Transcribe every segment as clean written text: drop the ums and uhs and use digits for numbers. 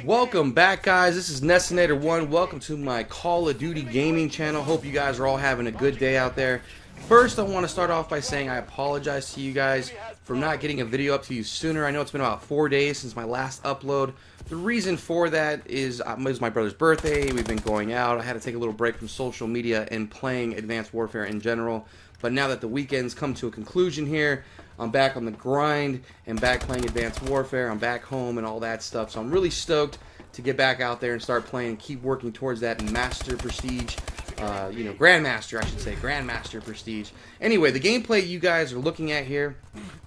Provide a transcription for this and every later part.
Welcome back, guys. This is Nestinator1. Welcome to my Call of Duty gaming channel. Hope you guys are all having a good day out there. First, I want to start off by saying I apologize to you guys for not getting a video up to you sooner. I know it's been about 4 days since my last upload. The reason for that is it was my brother's birthday. We've been going out. I had to take a little break from social media and playing Advanced Warfare in general. But now that the weekend's come to a conclusion here, I'm back on the grind and back playing Advanced Warfare. I'm back home and all that stuff. So I'm really stoked to get back out there and start playing and keep working towards that Master Prestige. Grandmaster, I should say. Grandmaster Prestige. Anyway, the gameplay you guys are looking at here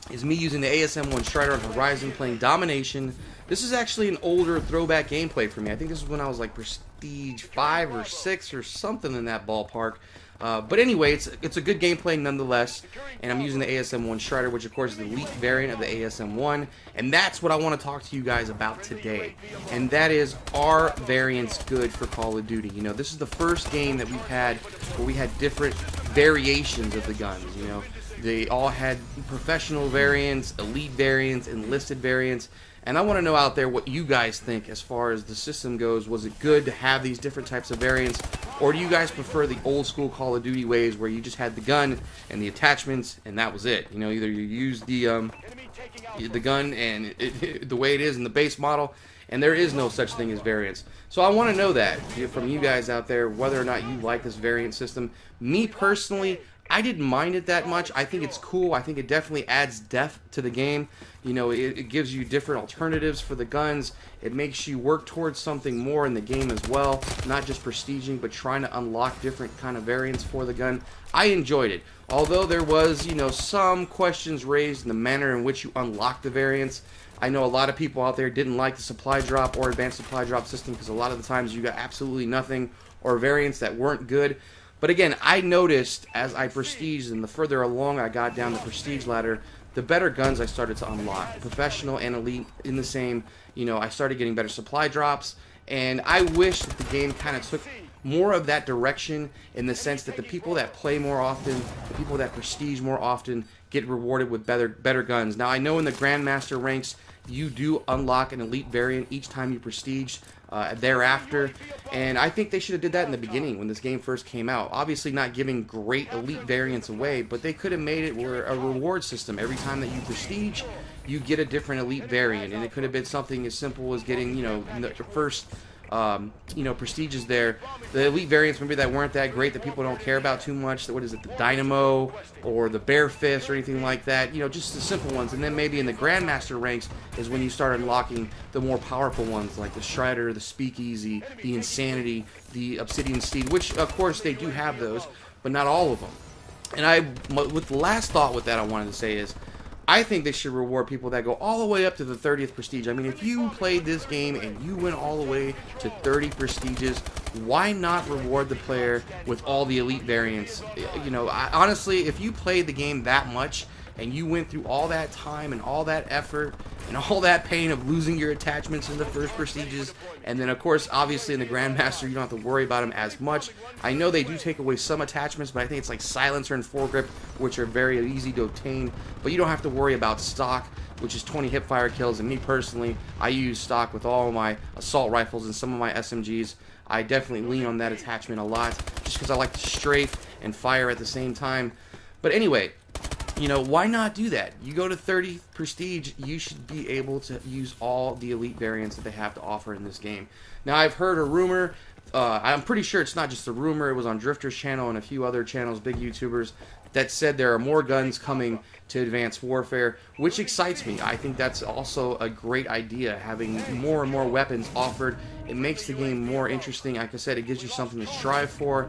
is me using the ASM-1 Strider on Horizon playing Domination. This is actually an older throwback gameplay for me. I think this is when I was like Prestige 5 or 6 or something in that ballpark. But anyway, it's a good gameplay nonetheless, and I'm using the ASM-1 Strider, which of course is the elite variant of the ASM-1, and that's what I want to talk to you guys about today. And that is, are variants good for Call of Duty? You know, this is the first game that we've had where we had different variations of the guns. You know, they all had professional variants, elite variants, enlisted variants. And I want to know out there what you guys think as far as the system goes. Was it good to have these different types of variants? Or do you guys prefer the old school Call of Duty ways where you just had the gun and the attachments and that was it? You know, either you use the gun and the way it is in the base model, and there is no such thing as variants. So I want to know that from you guys out there, whether or not you like this variant system. Me personally, I didn't mind it that much. I think it's cool. I think it definitely adds depth to the game. You know, it gives you different alternatives for the guns. It makes you work towards something more in the game as well. Not just prestiging, but trying to unlock different kind of variants for the gun. I enjoyed it. Although there was, you know, some questions raised in the manner in which you unlock the variants. I know a lot of people out there didn't like the supply drop or advanced supply drop system because a lot of the times you got absolutely nothing or variants that weren't good. But again, I noticed as I prestiged and the further along I got down the prestige ladder, the better guns I started to unlock. Professional and elite in the same, you know, I started getting better supply drops. And I wish that the game kind of took more of that direction in the sense that the people that play more often, the people that prestige more often, get rewarded with better guns. Now, I know in the Grandmaster ranks, you do unlock an elite variant each time you prestige thereafter, and I think they should have did that in the beginning when this game first came out. Obviously not giving great elite variants away, but they could have made it where a reward system. Every time that you prestige, you get a different elite variant, and it could have been something as simple as getting, you know, the first prestiges there. The elite variants maybe that weren't that great, that people don't care about too much. What is it, the Dynamo or the Bare Fist or anything like that? You know, just the simple ones. And then maybe in the Grandmaster ranks is when you start unlocking the more powerful ones, like the Strider, the Speakeasy, the Insanity, the Obsidian Steed, which of course they do have those, but not all of them. And with the last thought with that I wanted to say is, I think they should reward people that go all the way up to the 30th prestige. I mean, if you played this game and you went all the way to 30 prestiges, why not reward the player with all the elite variants? You know, honestly, if you played the game that much and you went through all that time and all that effort and all that pain of losing your attachments in the first prestiges, and then of course obviously in the Grandmaster you don't have to worry about them as much. I know they do take away some attachments, but I think it's like Silencer and Foregrip, which are very easy to obtain, but you don't have to worry about stock, which is 20 hipfire kills. And me personally, I use stock with all of my assault rifles and some of my SMGs. I definitely lean on that attachment a lot just because I like to strafe and fire at the same time. But anyway, you know, why not do that? You go to 30 prestige, you should be able to use all the elite variants that they have to offer in this game. Now, I've heard a rumor, I'm pretty sure it's not just a rumor, it was on Drifter's channel and a few other channels, big YouTubers, that said there are more guns coming to Advanced Warfare, which excites me. I think that's also a great idea, having more and more weapons offered. It makes the game more interesting. Like I said, it gives you something to strive for.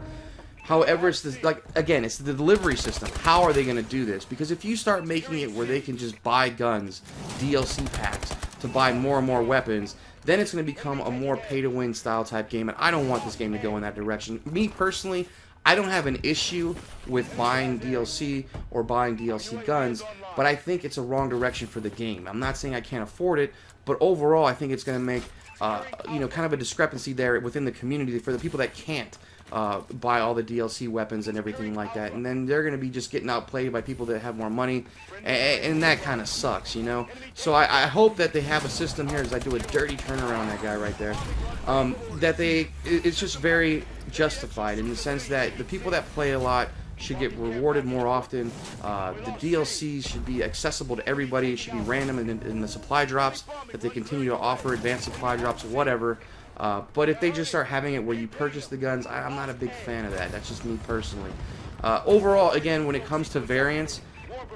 However, it's this, like, again, it's the delivery system. How are they going to do this? Because if you start making it where they can just buy guns, DLC packs, to buy more and more weapons, then it's going to become a more pay-to-win style type game, and I don't want this game to go in that direction. Me, personally, I don't have an issue with buying DLC or buying DLC guns, but I think it's a wrong direction for the game. I'm not saying I can't afford it, but overall, I think it's going to make, kind of a discrepancy there within the community for the people that can't buy all the DLC weapons and everything like that, and then they're going to be just getting outplayed by people that have more money, and that kind of sucks, you know. So I hope that they have a system here, as I do a dirty turnaround that guy right there, it's just very justified in the sense that the people that play a lot should get rewarded more often. The DLCs should be accessible to everybody. It should be random in the supply drops that they continue to offer, advanced supply drops, whatever. But if they just start having it where you purchase the guns, I'm not a big fan of that. That's just me personally. Overall, again, when it comes to variants,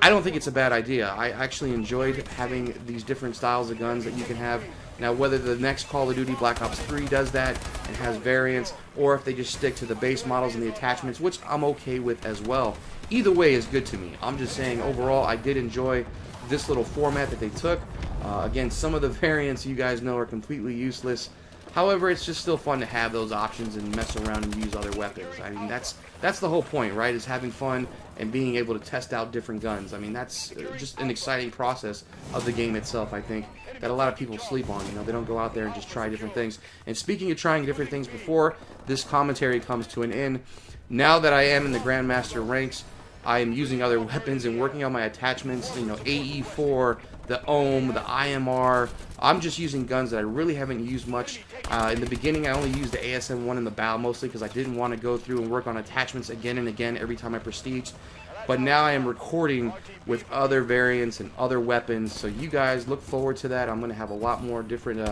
I don't think it's a bad idea. I actually enjoyed having these different styles of guns that you can have. Now, whether the next Call of Duty Black Ops 3 does that and has variants, or if they just stick to the base models and the attachments, which I'm okay with as well, either way is good to me. I'm just saying, overall, I did enjoy this little format that they took. Again, some of the variants you guys know are completely useless. However, it's just still fun to have those options and mess around and use other weapons. I mean, that's the whole point, right? Is having fun and being able to test out different guns. I mean, that's just an exciting process of the game itself, I think, that a lot of people sleep on. You know, they don't go out there and just try different things. And speaking of trying different things before this commentary comes to an end, now that I am in the Grandmaster ranks, I am using other weapons and working on my attachments, you know, AE4, the Ohm, the IMR. I'm just using guns that I really haven't used much. In the beginning, I only used the ASM-1 and the BAL mostly because I didn't want to go through and work on attachments again and again every time I prestige. But now I am recording with other variants and other weapons, so you guys look forward to that. I'm going to have a lot more different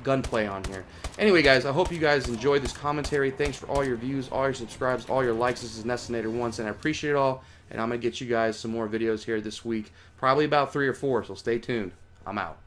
gunplay on here. Anyway, guys, I hope you guys enjoyed this commentary. Thanks for all your views, all your subscribes, all your likes. This is Nessinator1, and I appreciate it all. And I'm going to get you guys some more videos here this week, probably about 3 or 4, so stay tuned. I'm out.